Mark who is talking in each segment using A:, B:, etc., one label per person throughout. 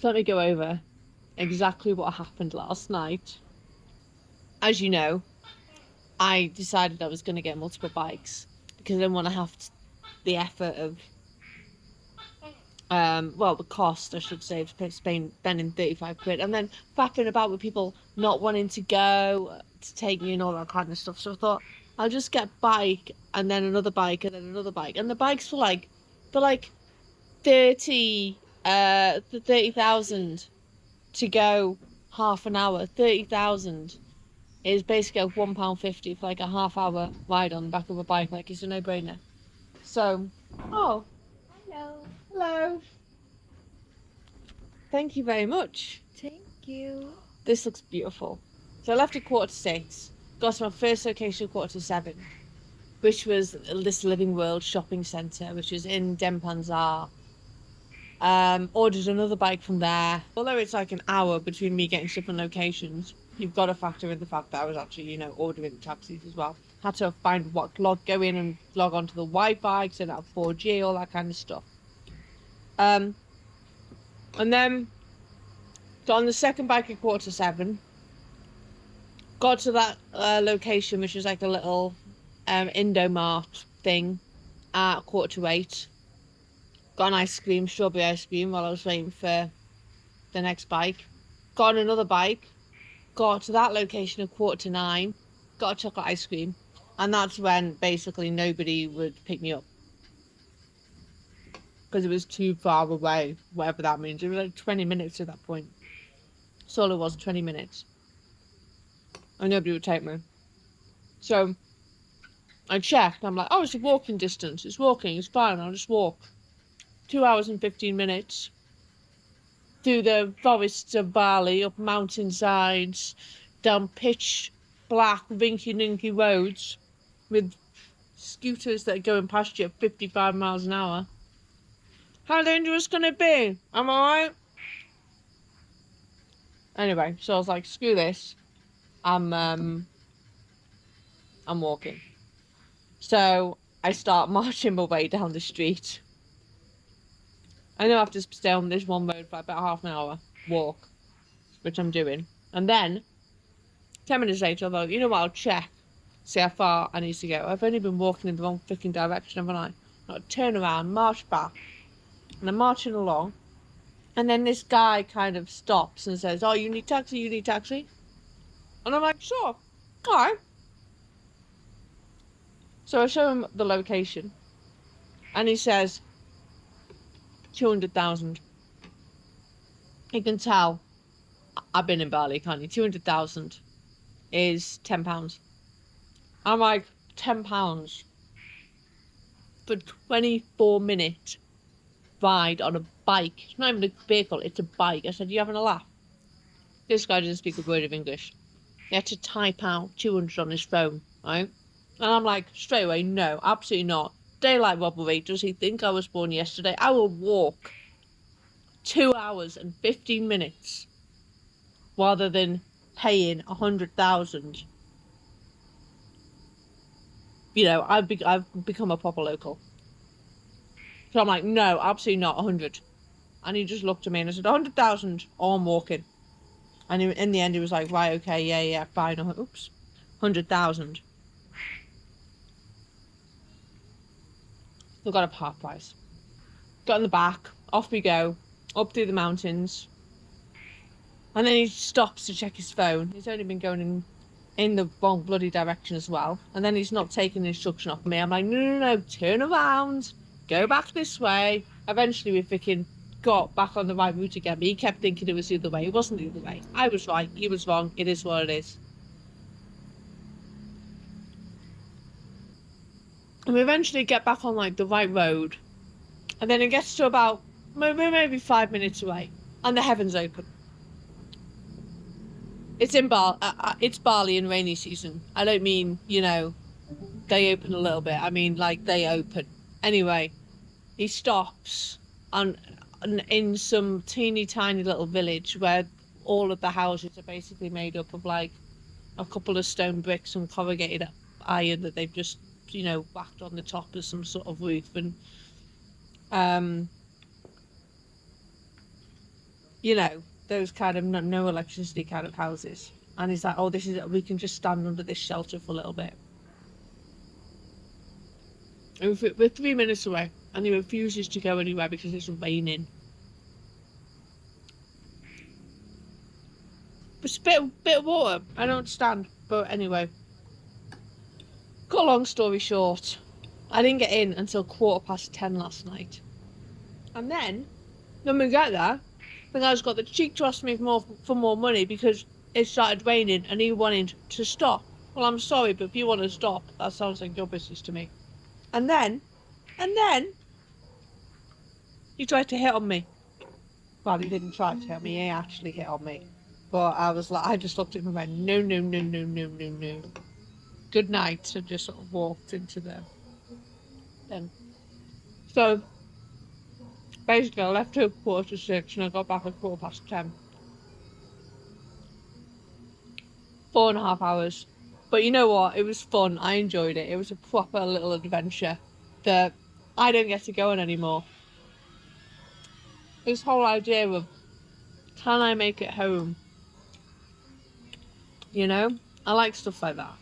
A: So let me go over exactly what happened last night. As you know, I decided I was going to get multiple bikes because I didn't want to have the effort of, well, the cost, I should say, of spending 35 quid and then faffing about with people not wanting to go to take me and all that kind of stuff. So I thought I'll just get a bike and then another bike and then another bike. And the bikes were like, they're like 30,000 to go half an hour. 30,000 is basically £1.50 for like a half-hour ride on the back of a bike. Like, it's a no-brainer. So, oh,
B: Hello.
A: hello. Thank you very much.
B: Thank you.
A: This looks beautiful. So I left at 5:45. Got to my first location at 6:45, which was this Living World shopping centre, which is in Denpasar. Ordered another bike from there. Although it's like an hour between me getting to different locations, you've got to factor in the fact that I was actually, ordering taxis as well. Had to find go in and log onto the Wi-Fi, because I didn't have 4G, all that kind of stuff. And then got on the second bike at 7:15. Got to that location, which was like a little Indomart thing, at 7:45. Got an ice cream, strawberry ice cream, while I was waiting for the next bike. Got on another bike. Got to that location at 9:15. Got a chocolate ice cream. And that's when basically nobody would pick me up. Because it was too far away, whatever that means. It was like 20 minutes at that point. That's all it was, 20 minutes. And nobody would take me. So I checked. I'm like, oh, it's a walking distance. It's walking. It's fine. I'll just walk. 2 hours and 15 minutes. Through the forests of Bali, up mountainsides, down pitch black, rinky-dinky roads with scooters that are going past you at 55 miles an hour. How dangerous can it be? Am I right? Anyway, so I was like, screw this. I'm walking. So I start marching my way down the street. I know I have to stay on this one road for about half an hour walk, which I'm doing. And then 10 minutes later, I thought, you know what, I'll check, see how far I need to go. I've only been walking in the wrong freaking direction, haven't I? I'll turn around, march back, and I'm marching along. And then this guy kind of stops and says, oh, you need taxi, you need taxi? And I'm like, sure, alright. So I show him the location, and he says, 200,000. You can tell I've been in Bali, can't you? 200,000 is £10. I'm like, £10 for 24-minute ride on a bike. It's not even a vehicle, it's a bike. I said, you having a laugh? This guy didn't speak a word of English. He had to type out 200 on his phone, right? And I'm like, straight away, no, absolutely not. Daylight robbery. Does he think I was born yesterday? I will walk 2 hours and 15 minutes rather than paying 100,000. I've become a proper local. So I'm like, no, absolutely not, 100. And he just looked at me and I said, 100,000 or I'm walking. And in the end, he was like, right, okay, yeah, fine. Oops, 100,000. We got a half price. Got in the back, off we go, up through the mountains. And then he stops to check his phone. He's only been going in the wrong bloody direction as well. And then he's not taking the instruction off me. I'm like, no, turn around, go back this way. Eventually we freaking got back on the right route again, but he kept thinking it was the other way. It wasn't the other way. I was right, he was wrong. It is what it is. And we eventually get back on like the right road. And then it gets to about maybe 5 minutes away. And the heavens open. It's in it's Bali in rainy season. I don't mean, they open a little bit. I mean, like, they open. Anyway, he stops in some teeny tiny little village where all of the houses are basically made up of like a couple of stone bricks and corrugated iron that they've just, whacked on the top as some sort of roof. And you know, those kind of no electricity kind of houses. And he's like, oh, we can just stand under this shelter for a little bit. And we're 3 minutes away, and he refuses to go anywhere because it's raining. It's a bit of water. I don't understand. But anyway, cut a long story short, I didn't get in until 10:15 last night. And then, when we get there, the guy's got the cheek to ask me for more money because it started raining and he wanted to stop. Well, I'm sorry, but if you want to stop, that sounds like your business to me. And then, he tried to hit on me. Well, he didn't try to hit on me, he actually hit on me. But I was like, I just looked at him and went, no, no, no, no, no, no, no. Good night, and just sort of walked into the thing. So, basically, I left at 6:15 and I got back at 10:15. 4.5 hours. But you know what? It was fun. I enjoyed it. It was a proper little adventure that I don't get to go on anymore. This whole idea of, can I make it home? You know? I like stuff like that.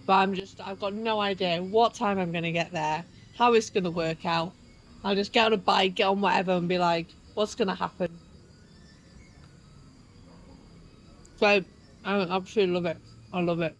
A: But I've got no idea what time I'm going to get there, how it's going to work out. I'll just get on a bike, get on whatever, and be like, what's going to happen? So, I absolutely love it. I love it.